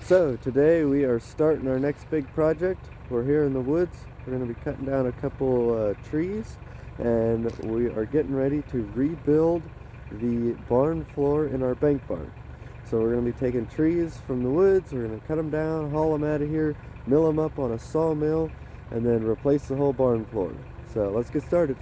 So today we are starting our next big project. We're here in the woods. We're going to be cutting down a couple trees, and we are getting ready to rebuild the barn floor in our bank barn. So we're going to be taking trees from the woods, we're going to cut them down, haul them out of here, mill them up on a sawmill, and then replace the whole barn floor. So let's get started.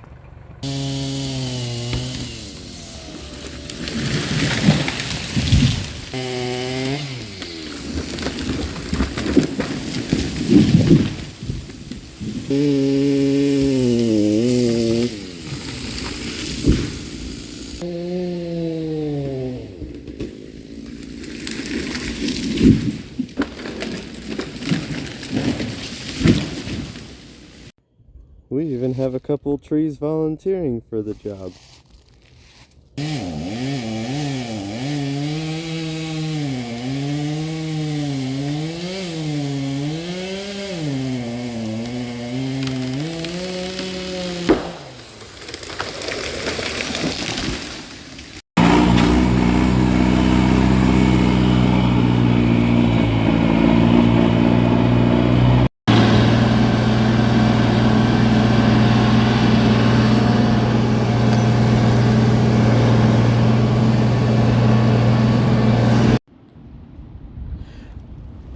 We even have a couple trees volunteering for the job.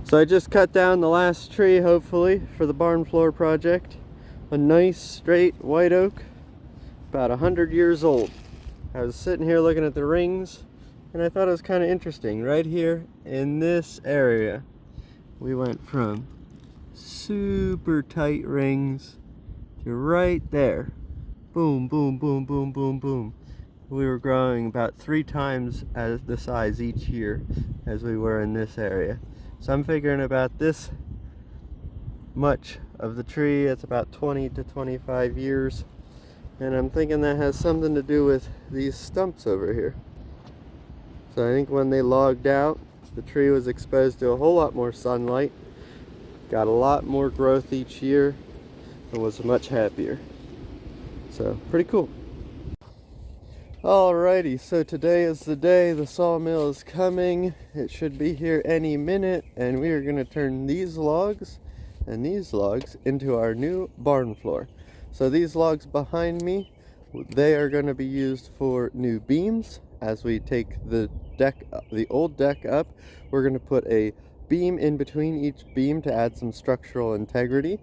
So I just cut down the last tree, hopefully, for the barn floor project. A nice straight white oak, about 100 years old. I was sitting here looking at the rings, and I thought it was kind of interesting. Right here in this area, we went from super tight rings to right there. Boom, boom, boom, boom, boom, boom. We were growing about 3 times as the size each year as we were in this area. So I'm figuring about this much of the tree, it's about 20 to 25 years. And I'm thinking that has something to do with these stumps over here. So I think when they logged out, the tree was exposed to a whole lot more sunlight, got a lot more growth each year, and was much happier. So pretty cool. Alrighty, so today is the day. The sawmill is coming. It should be here any minute, and we are going to turn these logs and these logs into our new barn floor. So these logs behind me, they are going to be used for new beams. As we take the old deck up, we're going to put a beam in between each beam to add some structural integrity.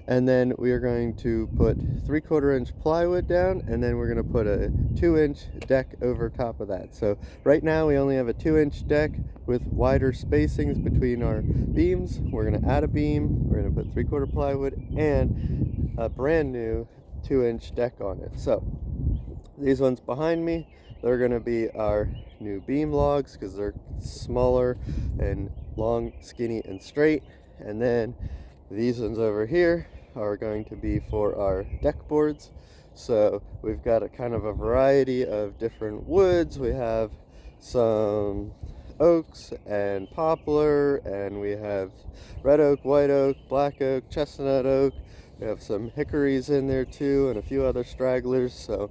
And then we are going to put 3/4 inch plywood down, and then we're going to put a 2-inch deck over top of that. So right now we only have a 2-inch deck with wider spacings between our beams. We're going to add a beam, we're going to put 3/4 plywood and a brand new 2-inch deck on it. So these ones behind me, they're going to be our new beam logs because they're smaller and long, skinny, and straight. And then these ones over here are going to be for our deck boards. So we've got a kind of a variety of different woods. We have some oaks and poplar, and we have red oak, white oak, black oak, chestnut oak. We have some hickories in there too, and a few other stragglers. So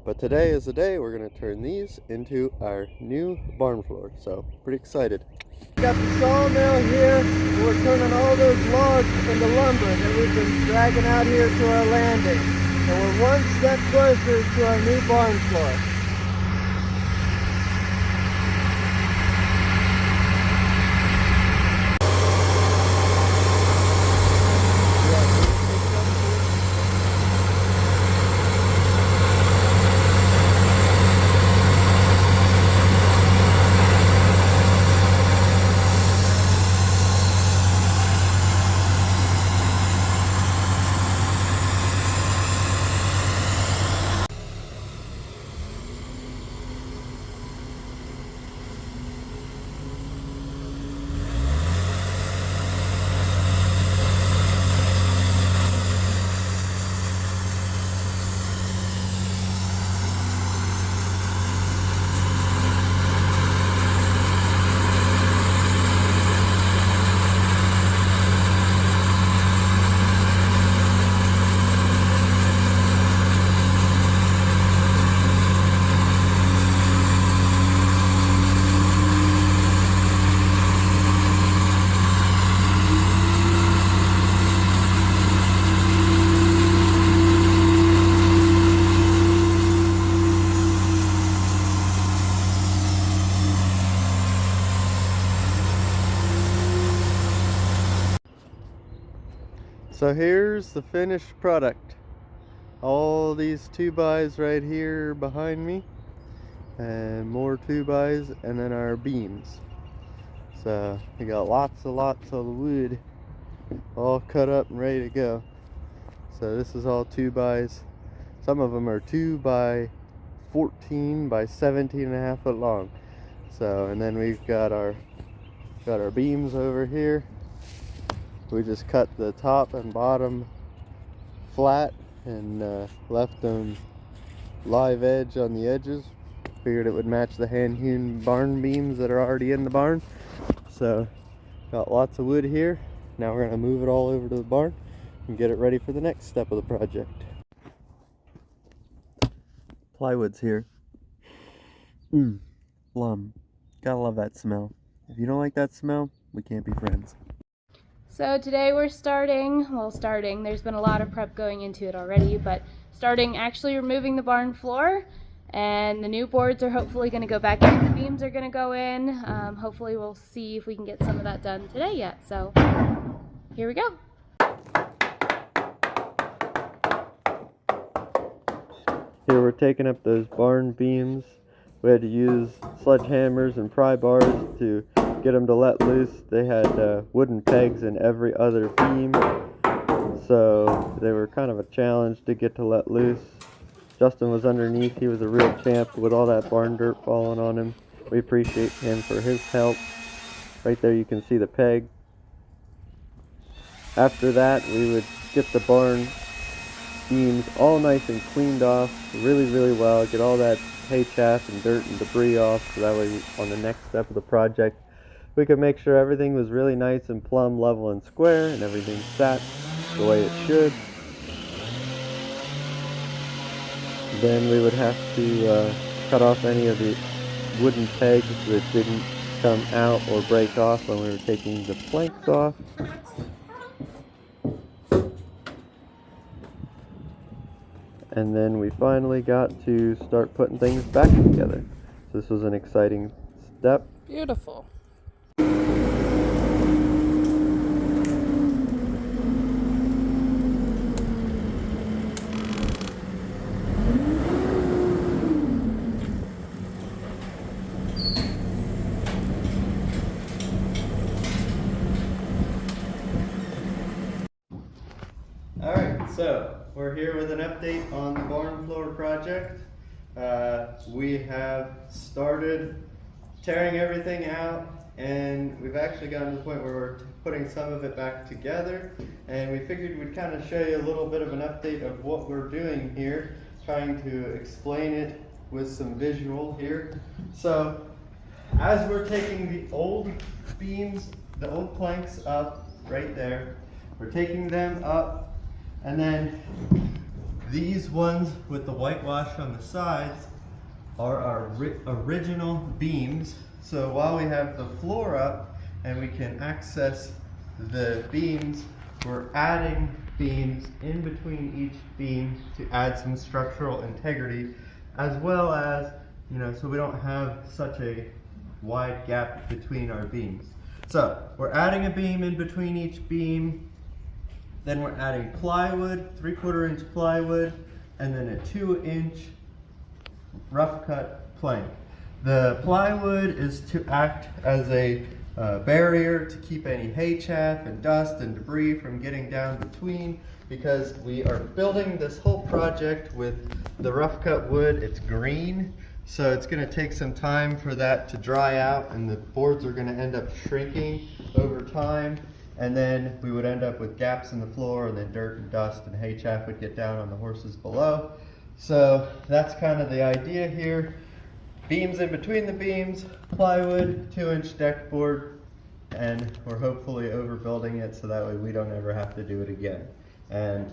but today is the day we're going to turn these into our new barn floor. So pretty excited. Got the sawmill here. We're turning all those logs into lumber that we've been dragging out here to our landing. And we're one step closer to our new barn floor. So here's the finished product. All these 2x right here behind me, and more 2x, and then our beams. So we got lots of wood all cut up and ready to go. So this is all 2x. Some of them are 2 by 14 by 17.5 foot long. So, and then we've got our beams over here. We just cut the top and bottom flat and left them live edge on the edges. Figured it would match the hand-hewn barn beams that are already in the barn. So got lots of wood here. Now we're going to move it all over to the barn and get it ready for the next step of the project. Plywood's here. Plum. Gotta love that smell. If you don't like that smell, we can't be friends. So today we're starting, there's been a lot of prep going into it already, but starting actually removing the barn floor, and the new boards are hopefully going to go back in, the beams are going to go in. Hopefully we'll see if we can get some of that done today yet, so here we go. Here we're taking up those barn beams. We had to use sledgehammers and pry bars to get them to let loose. They had wooden pegs in every other beam, so they were kind of a challenge to get to let loose. Justin was underneath. He was a real champ with all that barn dirt falling on him. We appreciate him for his help. Right there you can see the peg. After that, we would get the barn beams all nice and cleaned off really well, get all that hay chaff and dirt and debris off, so that way on the next step of the project we could make sure everything was really nice and plumb, level and square, and everything sat the way it should. Then we would have to cut off any of the wooden pegs that didn't come out or break off when we were taking the planks off. And then we finally got to start putting things back together. So this was an exciting step. Beautiful. Alright, so we're here with an update on the barn floor project. We have started tearing everything out, and we've actually gotten to the point where we're putting some of it back together, and we figured we'd kind of show you a little bit of an update of what we're doing here, trying to explain it with some visual here. So as we're taking the old beams, the old planks up right there, we're taking them up, and then these ones with the whitewash on the sides are our original beams. So while we have the floor up and we can access the beams, we're adding beams in between each beam to add some structural integrity, as well as, you know, so we don't have such a wide gap between our beams. So we're adding a beam in between each beam. Then we're adding plywood, 3/4 inch plywood, and then a 2-inch rough cut plank. The plywood is to act as a barrier to keep any hay chaff and dust and debris from getting down between, because we are building this whole project with the rough cut wood. It's green, so it's going to take some time for that to dry out, and the boards are going to end up shrinking over time. And then we would end up with gaps in the floor, and then dirt and dust and hay chaff would get down on the horses below. So that's kind of the idea here. Beams in between the beams, plywood, 2-inch deck board, and we're hopefully overbuilding it so that way we don't ever have to do it again. And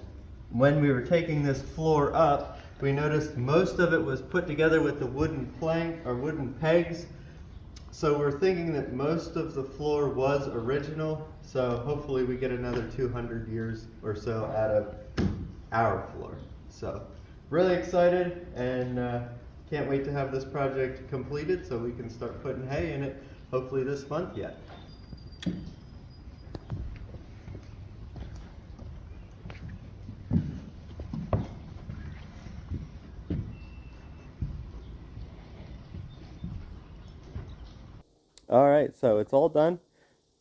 when we were taking this floor up, we noticed most of it was put together with the wooden plank or wooden pegs. So we're thinking that most of the floor was original, so hopefully we get another 200 years or so out of our floor. So really excited, and can't wait to have this project completed so we can start putting hay in it hopefully this month yet. Alright, so it's all done.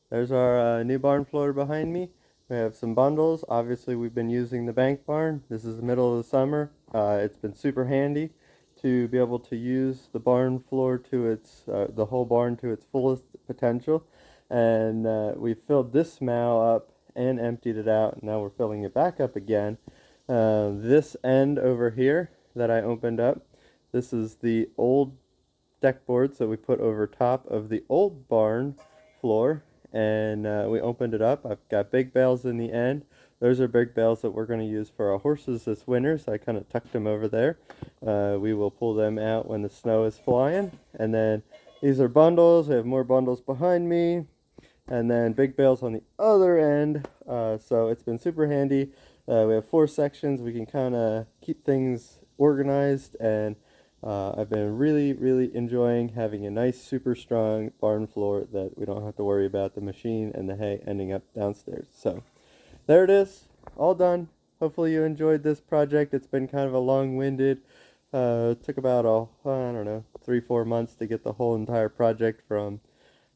There's our new barn floor behind me. We have some bundles. Obviously, we've been using the bank barn. This is the middle of the summer. It's been super handy to be able to use the barn floor to its, the whole barn to its fullest potential. And we filled this mow up and emptied it out. Now we're filling it back up again. This end over here that I opened up, this is the old deck boards that we put over top of the old barn floor, and we opened it up. I've got big bales in the end. Those are big bales that we're going to use for our horses this winter, so I kind of tucked them over there. We will pull them out when the snow is flying. And then these are bundles. We have more bundles behind me, and then big bales on the other end. So it's been super handy. We have 4 sections. We can kind of keep things organized, and I've been really enjoying having a nice, super strong barn floor that we don't have to worry about the machine and the hay ending up downstairs. So there it is, all done. Hopefully you enjoyed this project. It's been kind of a long-winded, took about, I don't know, 3-4 months to get the whole entire project from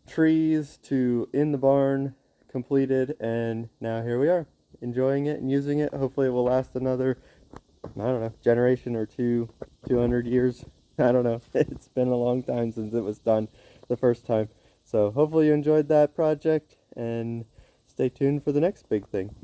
trees to in the barn completed, and now here we are, enjoying it and using it. Hopefully it will last another, I don't know, generation or two, 200 years. I don't know. It's been a long time since it was done the first time. So hopefully you enjoyed that project, and stay tuned for the next big thing.